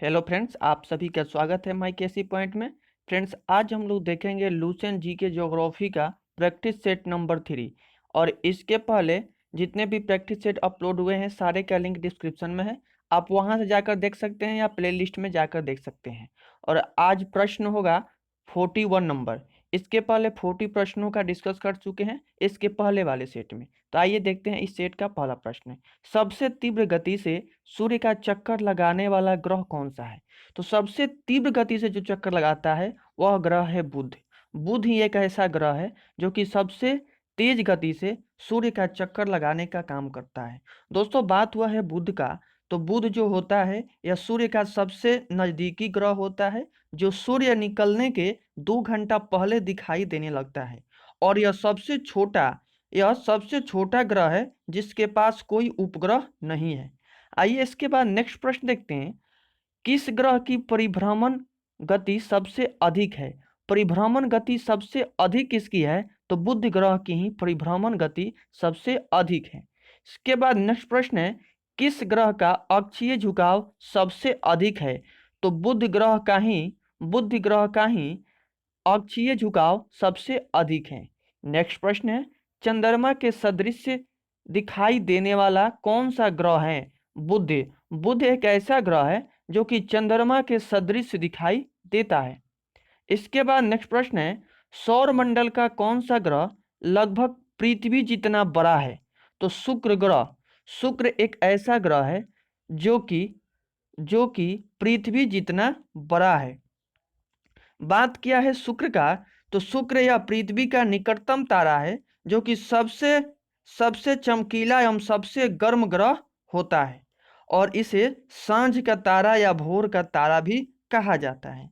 Hello friends, आप सभी का स्वागत है माई केसी पॉइंट में। फ्रेंड्स, आज हम लोग देखेंगे लुसेंट जी के ज्योग्राफी का प्रैक्टिस सेट नंबर 3। और इसके पहले जितने भी प्रैक्टिस सेट अपलोड हुए हैं सारे का लिंक डिस्क्रिप्शन में है। आप वहां से जाकर देख सकते हैं या प्ले लिस्ट में जाकर देख सकते हैं। और आज प्रश्न होगा 41 नंबर। इसके पहले 40 प्रश्नों का डिस्कस कर चुके हैं इसके पहले वाले सेट में। तो आइए देखते हैं इस सेट का पहला प्रश्न। सबसे तीव्र गति से सूर्य का चक्कर लगाने वाला ग्रह कौन सा है? तो सबसे तीव्र गति से जो चक्कर लगाता है वह ग्रह है बुध। बुध ही एक ऐसा ग्रह है जो कि सबसे तेज गति से सूर्य का चक्कर लगाने का काम करता है। दोस्तों, बात हुआ है बुध का, तो बुध जो होता है यह सूर्य का सबसे नजदीकी ग्रह होता है, जो सूर्य निकलने के 2 घंटा पहले दिखाई देने लगता है। और यह सबसे छोटा ग्रह है जिसके पास कोई उपग्रह नहीं है। आइए इसके बाद नेक्स्ट प्रश्न देखते हैं। किस ग्रह की परिभ्रमण गति सबसे अधिक है? परिभ्रमण गति सबसे अधिक किसकी है? तो बुध ग्रह की ही परिभ्रमण गति सबसे अधिक है। इसके बाद नेक्स्ट प्रश्न है, किस ग्रह का अक्षीय झुकाव सबसे अधिक है? तो बुध ग्रह का ही अक्षीय झुकाव सबसे अधिक है। नेक्स्ट प्रश्न है, चंद्रमा के सदृश दिखाई देने वाला कौन सा ग्रह है? बुध। बुध एक ऐसा ग्रह है जो कि चंद्रमा के सदृश दिखाई देता है। इसके बाद नेक्स्ट प्रश्न है, सौर मंडल का कौन सा ग्रह लगभग पृथ्वी जितना बड़ा है? तो शुक्र ग्रह। शुक्र एक ऐसा ग्रह है जो कि पृथ्वी जितना बड़ा है। बात किया है शुक्र का, तो शुक्र या पृथ्वी का निकटतम तारा है जो कि सबसे सबसे चमकीला एवं सबसे गर्म ग्रह होता है। और इसे सांझ का तारा या भोर का तारा भी कहा जाता है।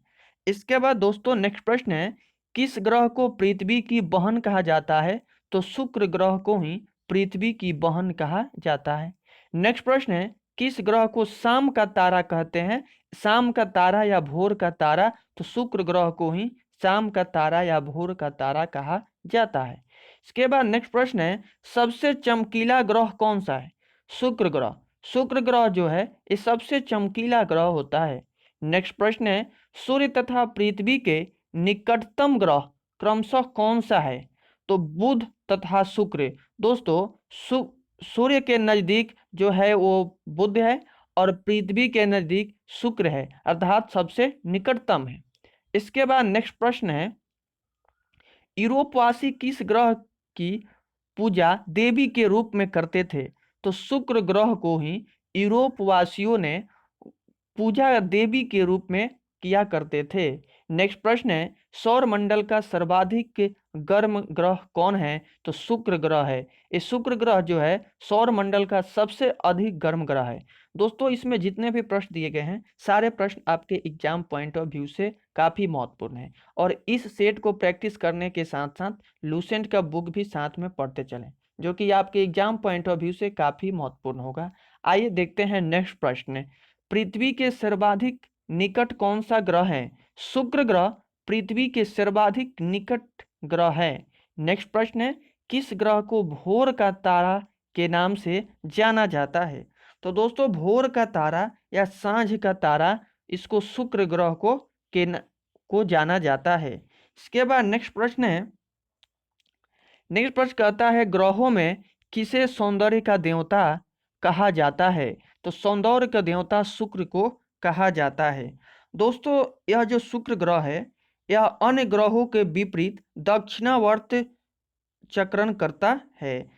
इसके बाद दोस्तों नेक्स्ट प्रश्न है, किस ग्रह को पृथ्वी की बहन कहा जाता है? तो शुक्र ग्रह को ही पृथ्वी की बहन कहा जाता है। नेक्स्ट प्रश्न है, किस ग्रह को शाम का तारा कहते हैं? शाम का तारा या भोर का तारा? तो शुक्र ग्रह को ही शाम का तारा या भोर का तारा कहा जाता है। इसके बाद नेक्स्ट प्रश्न है, सबसे चमकीला ग्रह कौन सा है? शुक्र ग्रह। शुक्र ग्रह जो है ये सबसे चमकीला ग्रह होता है। नेक्स्ट प्रश्न है, सूर्य तथा पृथ्वी के निकटतम ग्रह क्रमशः कौन सा है? तो बुध तथा शुक्र। दोस्तों, सूर्य के नजदीक जो है वो बुध है और पृथ्वी के नजदीक शुक्र है, अर्थात सबसे निकटतम है। इसके बाद नेक्स्ट प्रश्न है, यूरोपवासी किस ग्रह की पूजा देवी के रूप में करते थे? तो शुक्र ग्रह को ही यूरोपवासियों ने पूजा देवी के रूप में किया करते थे। नेक्स्ट प्रश्न है, सौर मंडल का सर्वाधिक गर्म ग्रह कौन है? तो शुक्र ग्रह है। ये शुक्र ग्रह जो है सौर मंडल का सबसे अधिक गर्म ग्रह है। दोस्तों, इसमें जितने भी प्रश्न दिए गए हैं सारे प्रश्न आपके एग्जाम पॉइंट ऑफ व्यू से काफ़ी महत्वपूर्ण है। और इस सेट को प्रैक्टिस करने के साथ साथ लुसेंट का बुक भी साथ में पढ़ते चलें, जो कि आपके एग्जाम पॉइंट ऑफ व्यू से काफ़ी महत्वपूर्ण होगा। आइए देखते हैं नेक्स्ट प्रश्न। पृथ्वी के सर्वाधिक निकट कौन सा ग्रह है? शुक्र ग्रह पृथ्वी के सर्वाधिक निकट ग्रह है। नेक्स्ट प्रश्न है, किस ग्रह को भोर का तारा के नाम से जाना जाता है? तो दोस्तों, भोर का तारा या सांझ का तारा, इसको शुक्र ग्रह को जाना जाता है। इसके बाद नेक्स्ट प्रश्न है, नेक्स्ट प्रश्न कहता है, ग्रहों में किसे सौंदर्य का देवता कहा जाता है? तो सौंदर्य का देवता शुक्र को कहा जाता है। दोस्तों, यह जो शुक्र ग्रह है यह अन्य ग्रहों के विपरीत दक्षिणावर्त चक्रण करता है।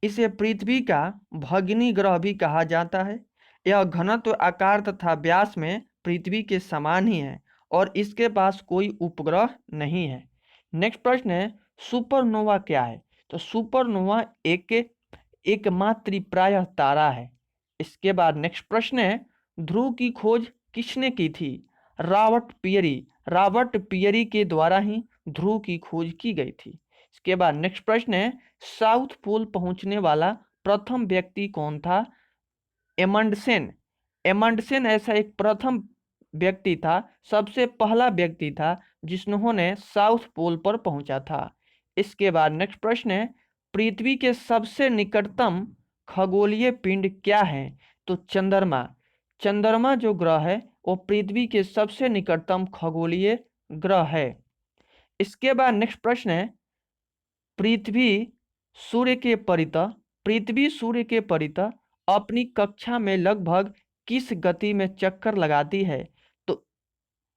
इसे पृथ्वी का भगिनी ग्रह भी कहा जाता है। यह घनत्व, आकार तथा व्यास में पृथ्वी के समान ही है और इसके पास कोई उपग्रह नहीं है। नेक्स्ट प्रश्न है, सुपरनोवा क्या है? तो सुपरनोवा एक मात्र प्रायः तारा है। इसके बाद नेक्स्ट प्रश्न है, ध्रुव की खोज किसने की थी? रॉबर्ट पियरी के द्वारा ही ध्रुव की खोज की गई थी। इसके बाद नेक्स्ट प्रश्न है, साउथ पोल पहुंचने वाला प्रथम व्यक्ति कौन था? एमंडसेन। एमंडसेन ऐसा एक प्रथम व्यक्ति था, सबसे पहला व्यक्ति था जिन्होंने साउथ पोल पर पहुंचा था। इसके बाद नेक्स्ट प्रश्न है, पृथ्वी के सबसे निकटतम खगोलीय पिंड क्या है? तो चंद्रमा। चंद्रमा जो ग्रह है वो पृथ्वी के सबसे निकटतम खगोलीय ग्रह है। इसके बाद नेक्स्ट प्रश्न है, पृथ्वी सूर्य के परितः अपनी कक्षा में लगभग किस गति में चक्कर लगाती है? तो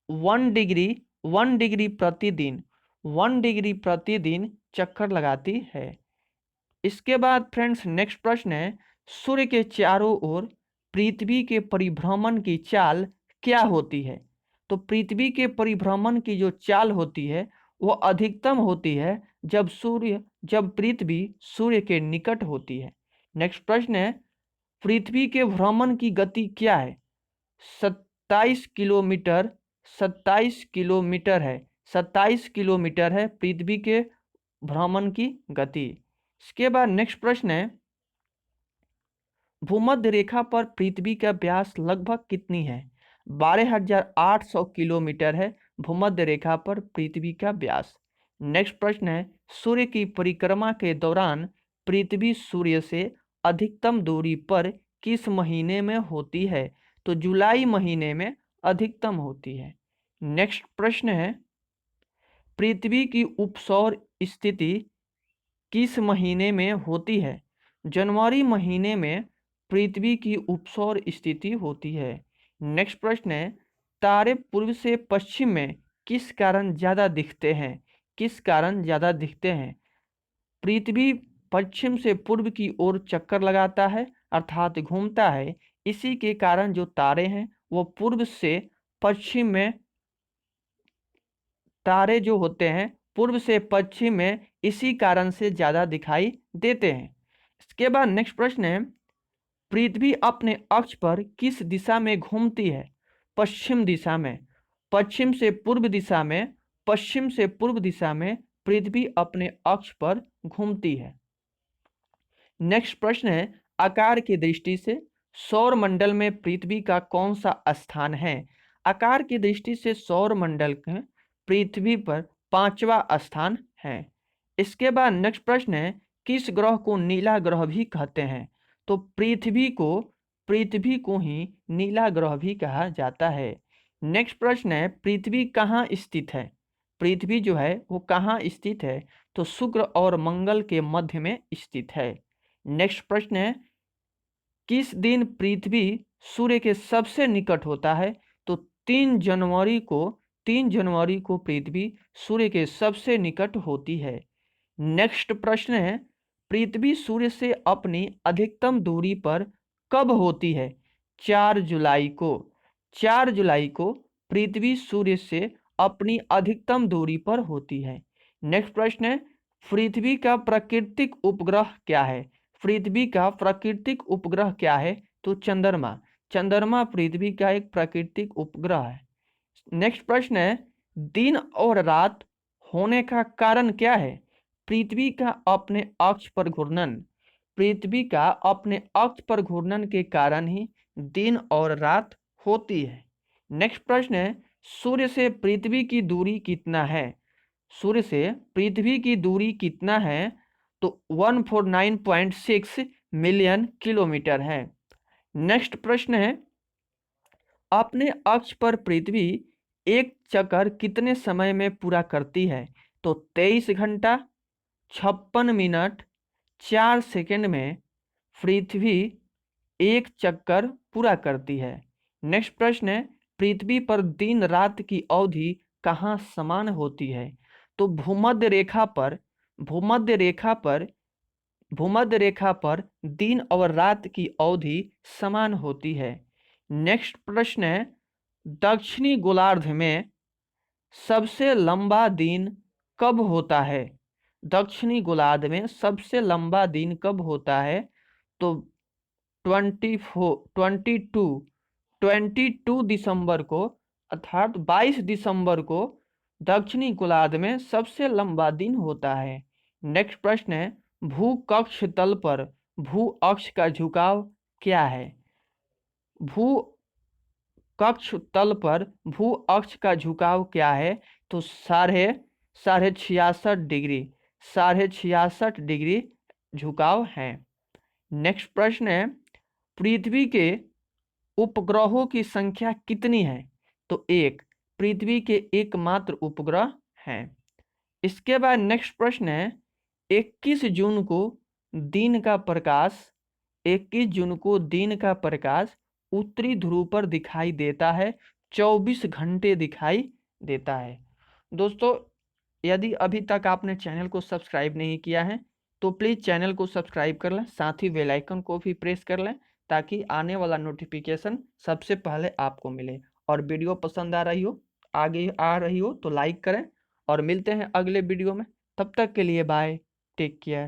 1 डिग्री प्रतिदिन चक्कर लगाती है। इसके बाद फ्रेंड्स नेक्स्ट प्रश्न है, सूर्य के चारों ओर पृथ्वी के परिभ्रमण की चाल क्या होती है? तो पृथ्वी के परिभ्रमण की जो चाल होती है वो अधिकतम होती है जब पृथ्वी सूर्य के निकट होती है। नेक्स्ट प्रश्न है, पृथ्वी के भ्रमण की गति क्या है? 27 किलोमीटर 27 किलोमीटर है 27 किलोमीटर है पृथ्वी के भ्रमण की गति। इसके बाद नेक्स्ट प्रश्न है, भूमध्य रेखा पर पृथ्वी का व्यास लगभग कितनी है? 12,800 किलोमीटर है भूमध्य रेखा पर पृथ्वी का व्यास। नेक्स्ट प्रश्न है, सूर्य की परिक्रमा के दौरान पृथ्वी सूर्य से अधिकतम दूरी पर किस महीने में होती है? तो जुलाई महीने में अधिकतम होती है। नेक्स्ट प्रश्न है, पृथ्वी की उपसौर स्थिति किस महीने में होती है? जनवरी महीने में पृथ्वी की उपसौर स्थिति होती है। नेक्स्ट प्रश्न है, तारे पूर्व से पश्चिम में किस कारण ज्यादा दिखते हैं? पृथ्वी पश्चिम से पूर्व की ओर चक्कर लगाता है अर्थात घूमता है, इसी के कारण जो तारे हैं वो पूर्व से पश्चिम में, तारे जो होते हैं पूर्व से पश्चिम में इसी कारण से ज्यादा दिखाई देते हैं। इसके बाद नेक्स्ट प्रश्न है, पृथ्वी अपने अक्ष पर किस दिशा में घूमती है? पश्चिम दिशा में। पश्चिम से पूर्व दिशा में पृथ्वी अपने अक्ष पर घूमती है। नेक्स्ट प्रश्न है, आकार की दृष्टि से सौर मंडल में पृथ्वी का कौन सा स्थान है? आकार की दृष्टि से सौर मंडल में पृथ्वी पर 5वां स्थान है। इसके बाद नेक्स्ट प्रश्न है, किस ग्रह को नीला ग्रह भी कहते हैं? तो पृथ्वी को ही नीला ग्रह भी कहा जाता है। नेक्स्ट प्रश्न है, पृथ्वी कहाँ स्थित है? पृथ्वी जो है वो कहाँ स्थित है? तो शुक्र और मंगल के मध्य में स्थित है। नेक्स्ट प्रश्न है, किस दिन पृथ्वी सूर्य के सबसे निकट होता है? तो 3 जनवरी को पृथ्वी सूर्य के सबसे निकट होती है। नेक्स्ट प्रश्न है, पृथ्वी सूर्य से अपनी अधिकतम दूरी पर कब होती है? 4 जुलाई को पृथ्वी सूर्य से अपनी अधिकतम दूरी पर होती है। नेक्स्ट प्रश्न है, पृथ्वी का प्राकृतिक उपग्रह क्या है? तो चंद्रमा पृथ्वी का एक प्राकृतिक उपग्रह है। नेक्स्ट प्रश्न है, दिन और रात होने का कारण क्या है? पृथ्वी का अपने अक्ष पर घूर्णन के कारण ही दिन और रात होती है। नेक्स्ट प्रश्न है, सूर्य से पृथ्वी की दूरी कितना है? तो 149.6 मिलियन किलोमीटर है। नेक्स्ट प्रश्न है, अपने अक्ष पर पृथ्वी एक चक्कर कितने समय में पूरा करती है? तो 23 घंटा 56 मिनट 4 सेकंड में पृथ्वी एक चक्कर पूरा करती है। नेक्स्ट प्रश्न है, पृथ्वी पर दिन रात की अवधि कहाँ समान होती है? तो भूमध्य रेखा पर दिन और रात की अवधि समान होती है। नेक्स्ट प्रश्न है, दक्षिणी गोलार्ध में सबसे लंबा दिन कब होता है? तो 22 दिसंबर को अर्थात 22 दिसंबर को दक्षिणी गोलार्ध में सबसे लंबा दिन होता है। नेक्स्ट प्रश्न है, भू अक्ष का झुकाव क्या है? भू अक्ष का झुकाव क्या है? तो 66.5 डिग्री झुकाव है। नेक्स्ट प्रश्न है, पृथ्वी के उपग्रहों की संख्या कितनी है? तो एक। पृथ्वी के एकमात्र उपग्रह हैं। इसके बाद नेक्स्ट प्रश्न है, 21 जून को दिन का प्रकाश 21 जून को दिन का प्रकाश उत्तरी ध्रुव पर दिखाई देता है, 24 घंटे दिखाई देता है। दोस्तों, यदि अभी तक आपने चैनल को सब्सक्राइब नहीं किया है तो प्लीज़ चैनल को सब्सक्राइब कर लें, साथ ही बेल आइकन को भी प्रेस कर लें ताकि आने वाला नोटिफिकेशन सबसे पहले आपको मिले। और वीडियो पसंद आ रही हो तो लाइक करें और मिलते हैं अगले वीडियो में। तब तक के लिए बाय, टेक केयर।